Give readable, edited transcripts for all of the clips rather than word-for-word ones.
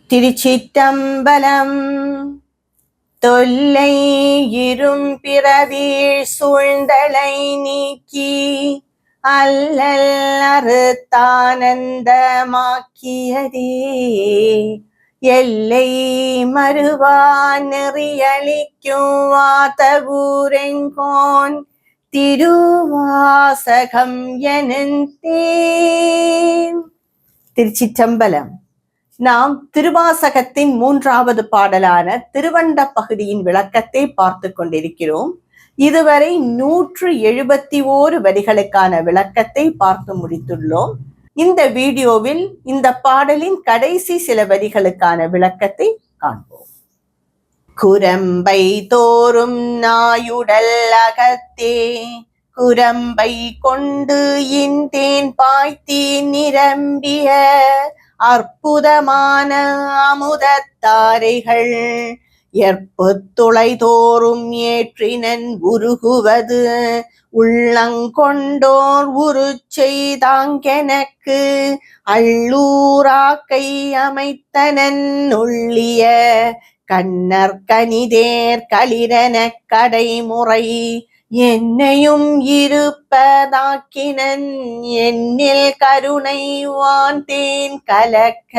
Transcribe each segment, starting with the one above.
திருச்சிற்றம்பலம். தொல்லை இரும்பிறவீழ் சூழ்ந்தலை நீக்கி அல்லல் அறுத்தானந்தமாக்கியதே எல்லை மறுவா நெறியளிக்கும் வாதவூரெங்கோன் திருவாசகம் எனுந்தேன். திருச்சிற்றம்பலம். நாம் திருவாசகத்தின் 3வது பாடலான திருவண்ட பகுதியின் விளக்கத்தை பார்த்து கொண்டிருக்கிறோம். இதுவரை 171 வரிகளுக்கான விளக்கத்தை பார்த்து முடித்துள்ளோம். இந்த வீடியோவில் இந்த பாடலின் கடைசி சில வரிகளுக்கான விளக்கத்தை காண்போம். குரம்பை தோறும் நாயுடல் அகத்தே குரம்பை கொண்டு இந்தேன் பாய்த்தி நிரம்பிய அற்புதமான அமுதத்தாரைகள் எற்புத்துளை தோறும் ஏற்றினன் உருகுவது உள்ளங்கொண்டோர் உரு செய்தாங்கெனக்கு அள்ளூராக்கை அமைத்தனன் உள்ளிய கண்ணற் கனிதேர் களிரன கடைமுறை என்னையும் இருப்பதாக்கினன் என்னில் கருணை வாந்தேன் கலக்க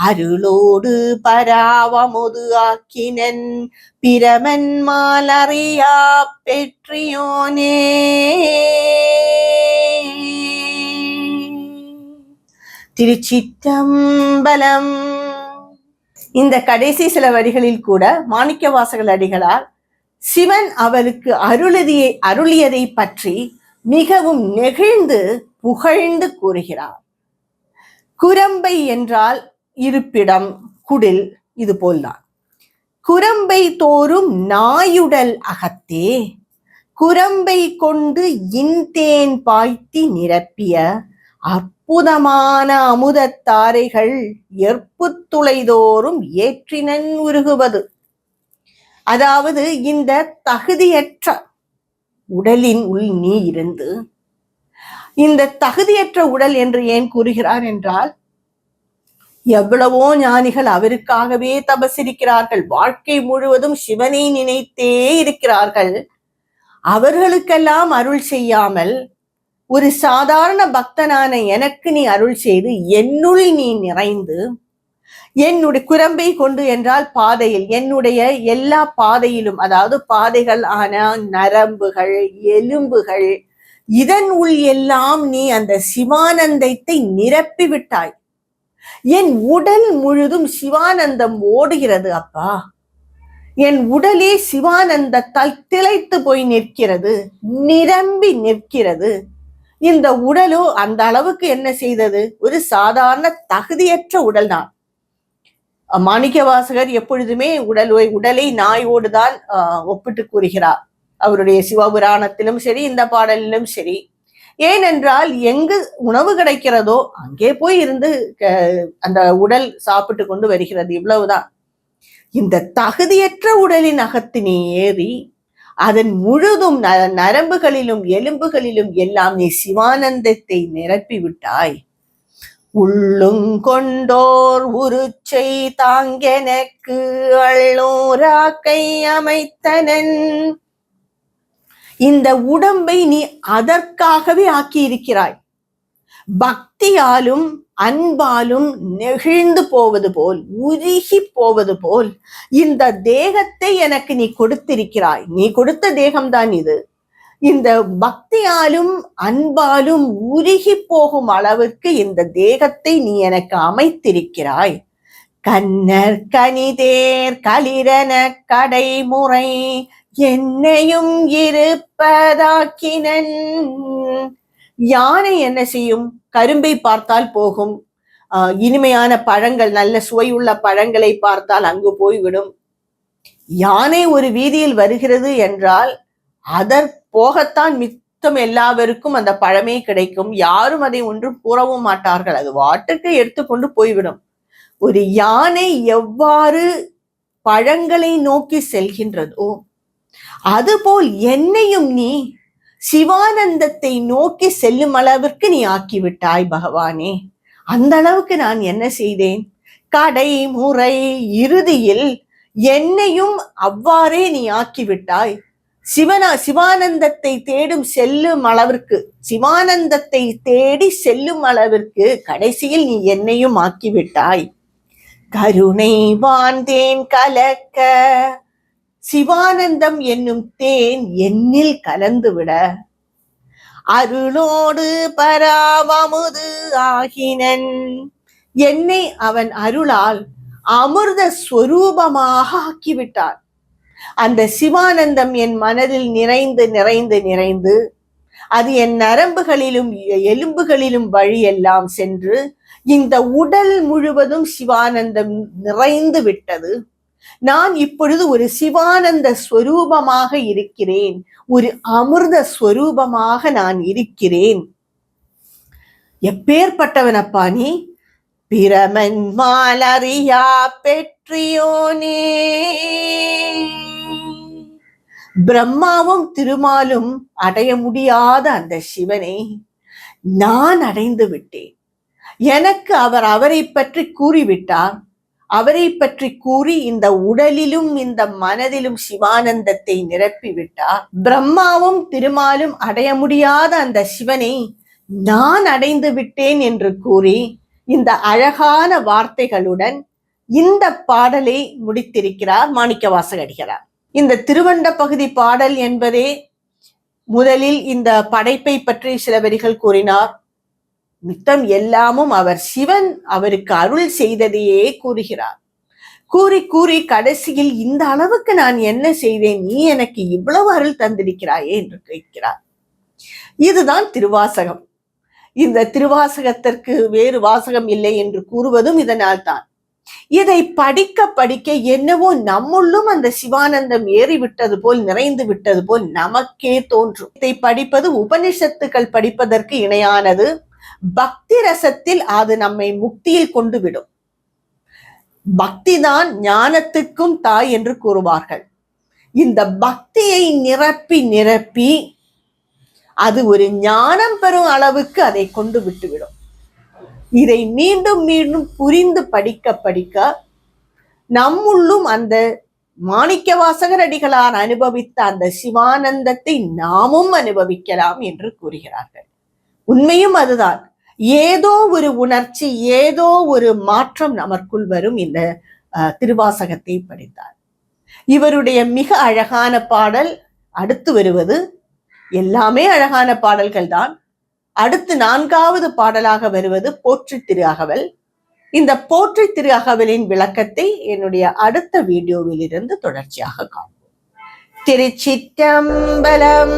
அருளோடு பராவமுது ஆக்கினன் பிரமன் மாலறியா பெற்றியோனே. திருச்சிற்றம்பலம். இந்த கடைசி சில வரிகளில் கூட மாணிக்கவாசகர் அடிகளார் சிவன் அவளுக்கு அருளியதை பற்றி மிகவும் நெகிழ்ந்து புகழ்ந்து கூறுகிறார். குரம்பை என்றால் இருப்பிடம், குடில், இது போல்தான். குரம்பை தோறும் நாயுடல் அகத்தே குரம்பை கொண்டு இன்தேன் பாய்த்தி நிரப்பிய அற்புதமான அமுதத்தாரைகள் எற்புத்துளைதோறும் ஏற்றினன் உருகுவது. அதாவது இந்த தகுதியற்ற உடலின் உள் நீ இருந்து, இந்த தகுதியற்ற உடல் என்று ஏன் கூறுகிறார் என்றால், எவ்வளவோ ஞானிகள் அவருக்காகவே தபசிருக்கிறார்கள், வாழ்க்கை முழுவதும் சிவனை நினைத்தே இருக்கிறார்கள். அவர்களுக்கெல்லாம் அருள் செய்யாமல் ஒரு சாதாரண பக்தனான எனக்கு நீ அருள் செய்து என்னுள் நீ நிறைந்து என்னுடைய குரம்பை கொண்டு என்றால் பாதையில், என்னுடைய எல்லா பாதையிலும், அதாவது பாதைகள் ஆன நரம்புகள், எலும்புகள், இதன் உள் எல்லாம் நீ அந்த சிவானந்தத்தை நிரப்பி விட்டாய். என் உடல் முழுதும் சிவானந்தம் ஓடுகிறது அப்பா. என் உடலே சிவானந்தத்தால் திளைத்து போய் நிற்கிறது, நிரம்பி நிற்கிறது. இந்த உடலோ அந்த அளவுக்கு என்ன செய்தது? ஒரு சாதாரண தகுதியற்ற உடல் தான். மாணிக்கவாசகர் எப்பொழுதுமே உடலை நாயோடுதான் ஒப்பிட்டு கூறுகிறார். அவருடைய சிவபுராணத்திலும் சரி, இந்த பாடலிலும் சரி. ஏனென்றால் எங்கு உணவு கிடைக்கிறதோ அங்கே போய் இருந்து அந்த உடல் சாப்பிட்டு கொண்டு வருகிறது, இவ்வளவுதான். இந்த தகுதியற்ற உடலின் அகத்து நீ ஏறி அதன் முழுதும் நரம்புகளிலும் எலும்புகளிலும் எல்லாம் நீ சிவானந்தத்தை நிரப்பி விட்டாய். உள்ளுங்கொண்டோர் உருச்சை தாங்கெனக்கு அள்ளூராக்கை அமைத்தனன். இந்த உடம்பை நீ அதற்காகவே ஆக்கியிருக்கிறாய். பக்தியாலும் அன்பாலும் நெகிழ்ந்து போவது போல், உருகி போவது போல் இந்த தேகத்தை எனக்கு நீ கொடுத்திருக்கிறாய். நீ கொடுத்த தேகம்தான் இது. இந்த பக்தியாலும் அன்பாலும் உருகி போகும் அளவிற்கு இந்த தேகத்தை நீ எனக்கு அமைத்திருக்கிறாய். கண்ணர் கனிதேர் களிரன கடைமுறை என்னையும் இருப்பதாக்கினன். யானை என்ன செய்யும்? கரும்பை பார்த்தால் போகும், இனிமையான பழங்கள், நல்ல சுவையுள்ள பழங்களை பார்த்தால் அங்கு போய்விடும். யானை ஒரு வீதியில் வருகிறது என்றால் போகத்தான் மித்தம் எல்லாருக்கும் அந்த பழமே கிடைக்கும். யாரும் அதை ஒன்றும் கூறவும் மாட்டார்கள், அது வாட்டுக்கு எடுத்துக்கொண்டு போய்விடும். ஒரு யானை எவ்வாறு பழங்களை நோக்கி செல்கின்றதோ அதுபோல் என்னையும் நீ சிவானந்தத்தை நோக்கி செல்லும் அளவிற்கு நீ ஆக்கிவிட்டாய் பகவானே. அந்த அளவுக்கு நான் என்ன செய்தேன்? கடைமுறை இறுதியில் என்னையும் அவ்வாறே நீ ஆக்கிவிட்டாய். சிவானந்தத்தை தேடும் செல்லும் அளவிற்கு, சிவானந்தத்தை தேடி செல்லும் அளவிற்கு கடைசியில் நீ என்னையும் ஆக்கிவிட்டாய். கருணை வாந்தேன் கலக்க சிவானந்தம் என்னும் தேன் என்னில் கலந்துவிட, அருளோடு பராவமுது ஆகினன், என்னை அவன் அருளால் அமிர்த ஸ்வரூபமாக ஆக்கிவிட்டான். அந்த சிவானந்தம் என் மனதில் நிறைந்து நிறைந்து நிறைந்து அது என் நரம்புகளிலும் எலும்புகளிலும் வழியெல்லாம் சென்று இந்த உடல் முழுவதும் சிவானந்தம் நிறைந்து விட்டது. நான் இப்பொழுது ஒரு சிவானந்த ஸ்வரூபமாக இருக்கிறேன், ஒரு அமிர்த ஸ்வரூபமாக நான் இருக்கிறேன். எப்பேற்பட்டவனப்பா நீ? பிரமன் மாலறியா பெற்றியோனே. பிரம்மாவும் திருமாலும் அடைய முடியாத அந்த சிவனை நான் அடைந்து விட்டேன். எனக்கு அவரை பற்றி கூறிவிட்டார். அவரை பற்றி கூறி இந்த உடலிலும் இந்த மனதிலும் சிவானந்தத்தை நிரப்பிவிட்டார். பிரம்மாவும் திருமாலும் அடைய முடியாத அந்த சிவனை நான் அடைந்து விட்டேன் என்று கூறி இந்த அழகான வார்த்தைகளுடன் இந்த பாடலை முடித்திருக்கிறார் மாணிக்கவாசக அடிகளார். இந்த திருவண்ட பகுதி பாடல் என்பதே முதலில் இந்த படைப்பை பற்றி சில வரிகள் கூறினார். மித்தம் எல்லாமும் அவர் சிவன் அவருக்கு அருள் செய்ததையே கூறுகிறார். கூறி கூறி கடைசியில் இந்த அளவுக்கு நான் என்ன செய்தேன், நீ எனக்கு இவ்வளவு அருள் தந்திருக்கிறாயே என்று கேட்கிறார். இதுதான் திருவாசகம். இந்த திருவாசகத்திற்கு வேறு வாசகம் இல்லை என்று கூறுவதும் இதனால் தான். இதை படிக்க படிக்க என்னவோ நம்முள்ளும் அந்த சிவானந்தம் ஏறிவிட்டது போல், நிறைந்து விட்டது போல் நமக்கே தோன்றும். இதை படிப்பது உபனிஷத்துக்கள் படிப்பதற்கு இணையானது. பக்தி ரசத்தில் அது நம்மை முக்தியில் கொண்டு விடும். பக்தி தான் ஞானத்துக்கும் தாய் என்று கூறுவார்கள். இந்த பக்தியை நிரப்பி நிரப்பி அது ஒரு ஞானம் பெறும் அளவுக்கு அதை கொண்டு விட்டுவிடும். இதை மீண்டும் மீண்டும் புரிந்து படிக்க படிக்க நம்முள்ளும் அந்த மாணிக்கவாசகர் அடிகளார் அனுபவித்த அந்த சிவானந்தத்தை நாமும் அனுபவிக்கலாம் என்று கூறுகிறார்கள். உண்மையும் அதுதான். ஏதோ ஒரு உணர்ச்சி, ஏதோ ஒரு மாற்றம் நமக்குள் வரும் இந்த திருவாசகத்தை படித்தார். இவருடைய மிக அழகான பாடல் அடுத்து வருவது. எல்லாமே அழகான பாடல்கள் தான். அடுத்து 4வது பாடலாக வருவது போற்றி திரு அகவல். இந்த போற்றி திரு அகவலின் விளக்கத்தை என்னுடைய அடுத்த வீடியோவில் இருந்து தொடர்ச்சியாக காண்போம். திருச்சிற்றம்பலம்.